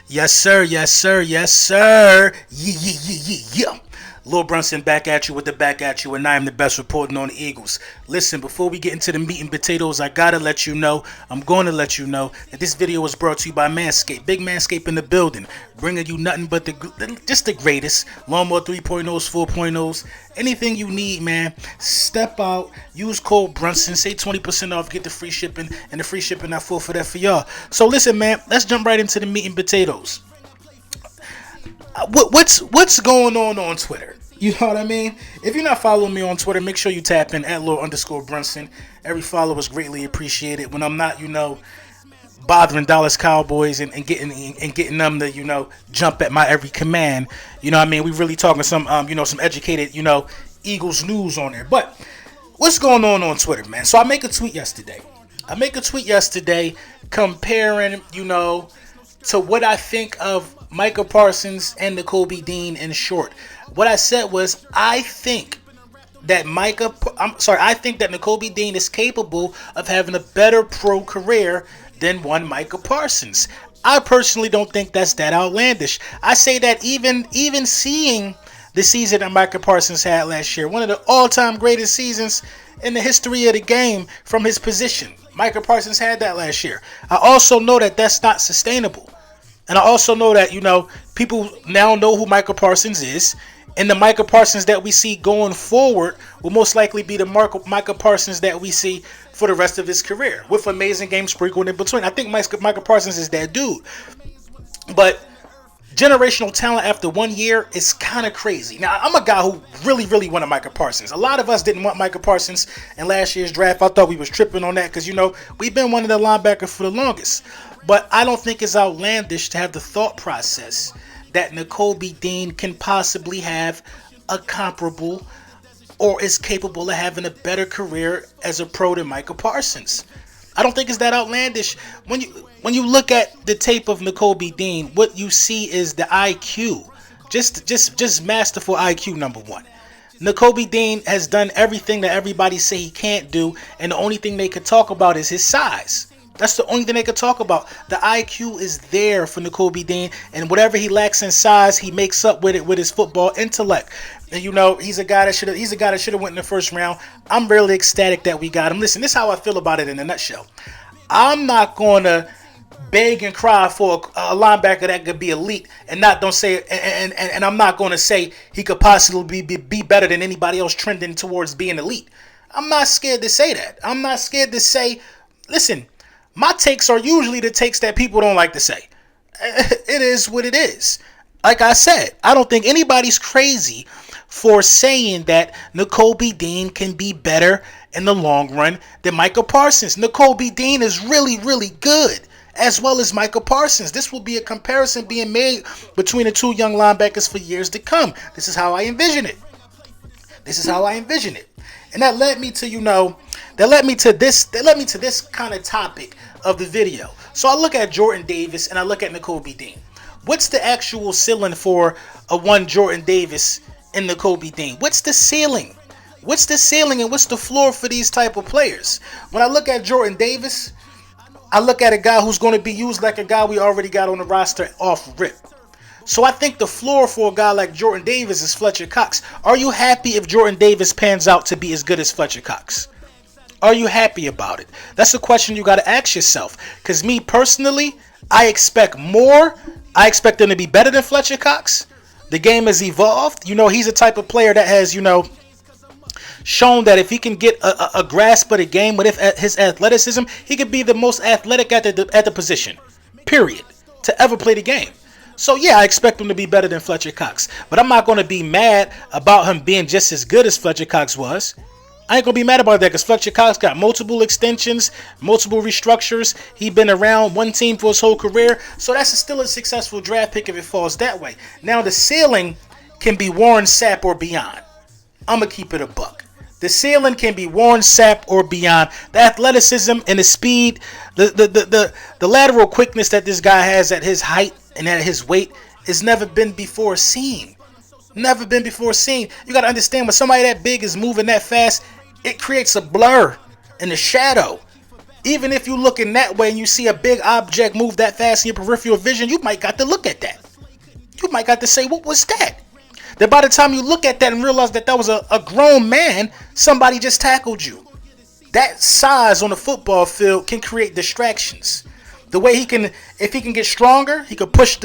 Yes, sir. Yes, sir. Yes, sir. Yeah, yeah, yeah, yeah, yeah. Lil Brunson back at you with the back at you, and I am the best reporting on the Eagles. Listen, before we get into the meat and potatoes, I gotta let you know, I'm going to let you know that this video was brought to you by Manscaped. Big Manscaped in the building, bringing you nothing but just the greatest. Lawnmower 3.0s, 4.0s, anything you need, man. Step out, use code Brunson, say 20% off, get the free shipping, and the free shipping I full for that for y'all. So listen, man, let's jump right into the meat and potatoes. What's going on Twitter? You know what I mean? If you're not following me on Twitter, make sure you tap in at Lil_Brunson. Every follow is greatly appreciated. When I'm not, bothering Dallas Cowboys and getting them to, jump at my every command. You know what I mean? We really talking some educated, Eagles news on there. But what's going on Twitter, man? So I make a tweet yesterday. Comparing, to what I think of Micah Parsons and Nakobe Dean in short. What I said was I think that Nakobe Dean is capable of having a better pro career than one Micah Parsons. I personally don't think that's that outlandish. I say that even seeing the season that Micah Parsons had last year, one of the all-time greatest seasons in the history of the game from his position. Micah Parsons had that last year. I also know that that's not sustainable. And I also know that, people now know who Micah Parsons is. And the Micah Parsons that we see going forward will most likely be the Micah Parsons that we see for the rest of his career, with amazing games sprinkled in between. I think Micah Parsons is that dude. But generational talent after 1 year is kind of crazy. Now, I'm a guy who really, really wanted Micah Parsons. A lot of us didn't want Micah Parsons in last year's draft. I thought we was tripping on that because, we've been one of the linebackers for the longest. But I don't think it's outlandish to have the thought process that Nakobe Dean can possibly have a comparable or is capable of having a better career as a pro than Micah Parsons. I don't think it's that outlandish. When you look at the tape of Nakobe Dean, what you see is the IQ. Just masterful IQ, number one. Nakobe Dean has done everything that everybody say he can't do, and the only thing they could talk about is his size. That's the only thing they could talk about. The IQ is there for Nakobe Dean, and whatever he lacks in size, he makes up with it with his football intellect. And he's a guy that should have went in the first round. I'm really ecstatic that we got him. Listen, this is how I feel about it in a nutshell. I'm not gonna beg and cry for a linebacker that could be elite, and don't say and I'm not gonna say he could possibly be better than anybody else trending towards being elite. I'm not scared to say that. I'm not scared to say, listen. My takes are usually the takes that people don't like to say. It is what it is. Like I said, I don't think anybody's crazy for saying that Nakobe Dean can be better in the long run than Micah Parsons. Nakobe Dean is really, really good, as well as Micah Parsons. This will be a comparison being made between the two young linebackers for years to come. This is how I envision it. And that led me to this kind of topic of the video. So I look at Jordan Davis and I look at Nakobe Dean. What's the actual ceiling for a one Jordan Davis and Nakobe Dean? What's the ceiling? And what's the floor for these type of players? When I look at Jordan Davis, I look at a guy who's going to be used like a guy we already got on the roster off rip. So I think the floor for a guy like Jordan Davis is Fletcher Cox. Are you happy if Jordan Davis pans out to be as good as Fletcher Cox? Are you happy about it? That's a question you got to ask yourself. Because me personally, I expect more. I expect him to be better than Fletcher Cox. The game has evolved. He's a type of player that has, shown that if he can get a grasp of the game with his athleticism, he could be the most athletic at the position, period, to ever play the game. So yeah, I expect him to be better than Fletcher Cox. But I'm not going to be mad about him being just as good as Fletcher Cox was. I ain't going to be mad about that because Fletcher Cox got multiple extensions, multiple restructures. He's been around one team for his whole career. So that's still a successful draft pick if it falls that way. Now the ceiling can be Warren Sapp or beyond. I'm going to keep it a buck. The ceiling can be Warren Sapp or beyond. The athleticism and the speed, the lateral quickness that this guy has at his height and at his weight has never been before seen. You got to understand, when somebody that big is moving that fast, it creates a blur in the shadow. Even if you look in that way and you see a big object move that fast in your peripheral vision, you might got to look at that. You might got to say, what was that? Then by the time you look at that and realize that that was a grown man, somebody just tackled you. That size on the football field can create distractions. The way he can, if he can get stronger, he could push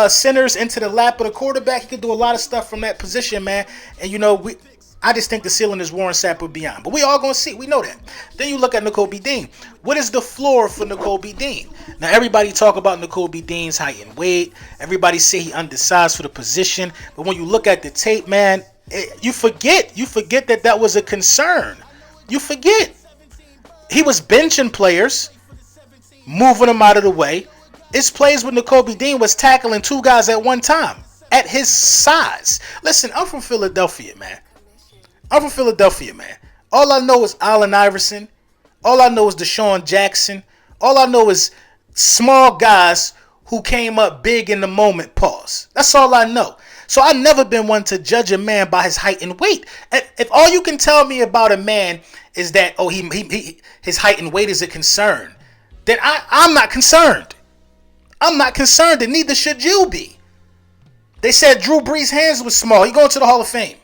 centers into the lap of the quarterback. He could do a lot of stuff from that position, man. And I just think the ceiling is Warren Sapp beyond. But we all gonna see. We know that. Then you look at Nakobe Dean. What is the floor for Nakobe Dean? Now everybody talk about Nakobe Dean's height and weight. Everybody say he undersized for the position. But when you look at the tape, man, you forget that was a concern. You forget. He was benching players, moving them out of the way. His plays with Nakobe Dean was tackling two guys at one time at his size. Listen, I'm from Philadelphia, man. All I know is Allen Iverson. All I know is Deshaun Jackson. All I know is small guys who came up big in the moment. Pause. That's all I know. So I've never been one to judge a man by his height and weight. If all you can tell me about a man is that his height and weight is a concern, then I'm not concerned. I'm not concerned, and neither should you be. They said Drew Brees' hands was small. He going to the Hall of Fame.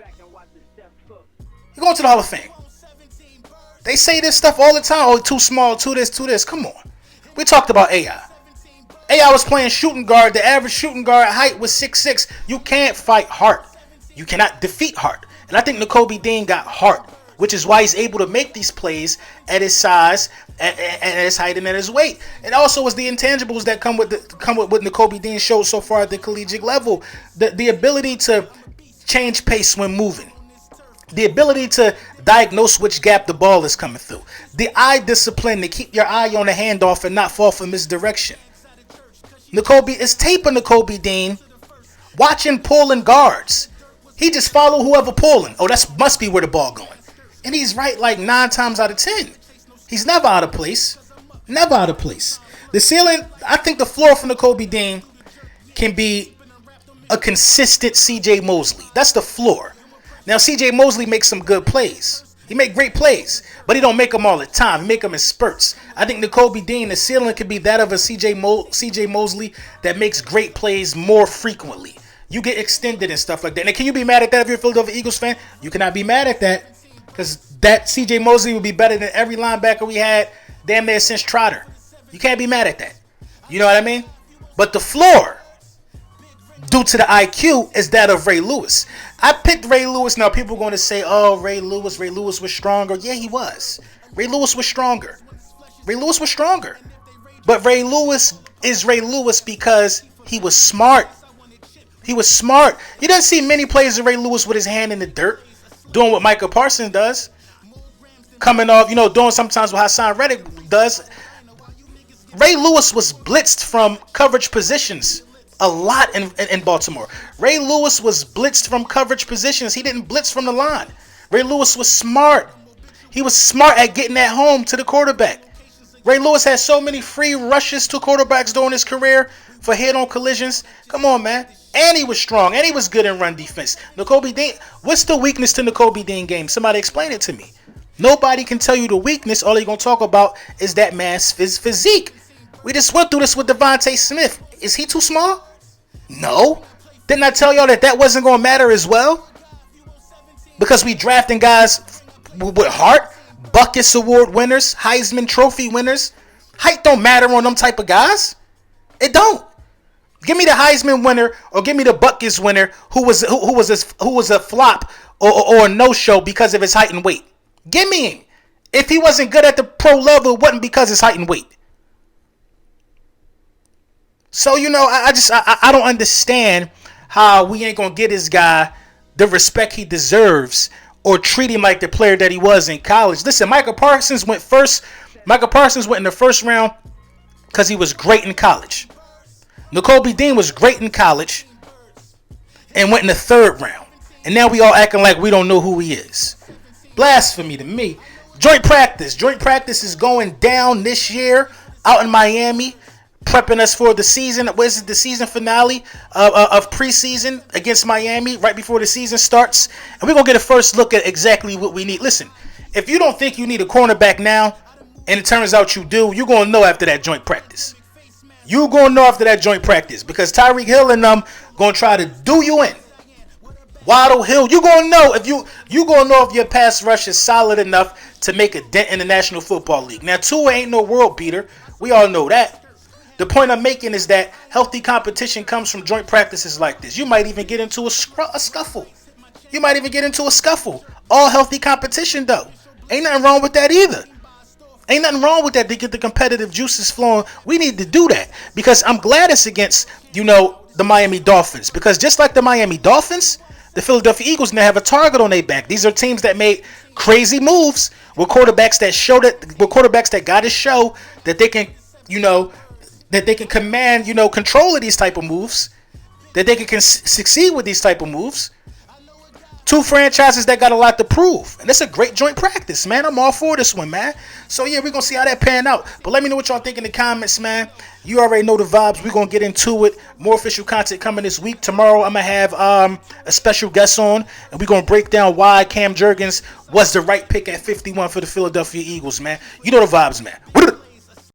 You're going to the Hall of Fame. They say this stuff all the time. Oh, too small, too this. Come on. We talked about AI. AI was playing shooting guard. The average shooting guard height was 6'6". You can't fight Hart. You cannot defeat Hart. And I think Nakobe Dean got Hart, which is why he's able to make these plays at his size, and at his height, and at his weight. And also is the intangibles that come with what Nakobe Dean showed so far at the collegiate level. The ability to change pace when moving. The ability to diagnose which gap the ball is coming through. The eye discipline to keep your eye on the handoff and not fall for misdirection. Nakobe is taping Nakobe Dean, watching pulling guards. He just follow whoever pulling. Oh, that must be where the ball going. And he's right like 9 times out of 10. He's never out of place. Never out of place. The ceiling, I think the floor for Nakobe Dean can be a consistent CJ Mosley. That's the floor. Now, CJ Mosley makes some good plays. He make great plays, but he don't make them all the time. He make them in spurts. I think Nakobe Dean, the ceiling could be that of a CJ Mosley that makes great plays more frequently. You get extended and stuff like that. And can you be mad at that if you're a Philadelphia Eagles fan? You cannot be mad at that, because that CJ Mosley would be better than every linebacker we had damn near since Trotter. You can't be mad at that. You know what I mean? But the floor, due to the IQ, is that of Ray Lewis. I picked Ray Lewis. Now, people are going to say, oh, Ray Lewis was stronger. Yeah, he was. Ray Lewis was stronger. But Ray Lewis is Ray Lewis because he was smart. You don't see many plays of Ray Lewis with his hand in the dirt, doing what Micah Parsons does. Coming off, doing sometimes what Hassan Reddick does. Ray Lewis was blitzed from coverage positions a lot in Baltimore. Ray Lewis was blitzed from coverage positions. He didn't blitz from the line. Ray Lewis was smart. He was smart at getting that home to the quarterback. Ray Lewis had so many free rushes to quarterbacks during his career for head-on collisions. Come on, man. And he was strong. And he was good in run defense. Nakobe Dean, what's the weakness to Nakobe Dean game? Somebody explain it to me. Nobody can tell you the weakness. All they're going to talk about is that man's physique. We just went through this with Devontae Smith. Is he too small? No. Didn't I tell y'all that wasn't going to matter as well? Because we drafting guys with heart, Buckets Award winners, Heisman Trophy winners. Height don't matter on them type of guys. It don't. Give me the Heisman winner or give me the Buckets winner who was a flop or a no-show because of his height and weight. Give me him. If he wasn't good at the pro level, it wasn't because of his height and weight. So, I don't understand how we ain't going to get this guy the respect he deserves or treat him like the player that he was in college. Listen, Micah Parsons went in the first round because he was great in college. Nakobe Dean was great in college and went in the third round. And now we all acting like we don't know who he is. Blasphemy to me. Joint practice is going down this year out in Miami, prepping us for the season. What is it? The season finale of preseason against Miami right before the season starts. And we're going to get a first look at exactly what we need. Listen, if you don't think you need a cornerback now, and it turns out you do, you're going to know after that joint practice. You're going to know after that joint practice because Tyreek Hill and them going to try to do you in. Waddle, Hill, you're going to know if your pass rush is solid enough to make a dent in the National Football League. Now, Tua ain't no world beater. We all know that. The point I'm making is that healthy competition comes from joint practices like this. You might even get into a scuffle. You might even get into a scuffle. All healthy competition, though. Ain't nothing wrong with that either. Ain't nothing wrong with that to get the competitive juices flowing. We need to do that because I'm glad it's against, the Miami Dolphins. Because just like the Miami Dolphins, the Philadelphia Eagles now have a target on their back. These are teams that made crazy moves with quarterbacks that got to show that they can, that they can command, control of these type of moves, that they can succeed with these type of moves. Two franchises that got a lot to prove. And it's a great joint practice, man. I'm all for this one, man. So, yeah, we're going to see how that pan out. But let me know what y'all think in the comments, man. You already know the vibes. We're going to get into it. More official content coming this week. Tomorrow, I'm going to have a special guest on. And we're going to break down why Cam Jurgens was the right pick at 51 for the Philadelphia Eagles, man. You know the vibes, man.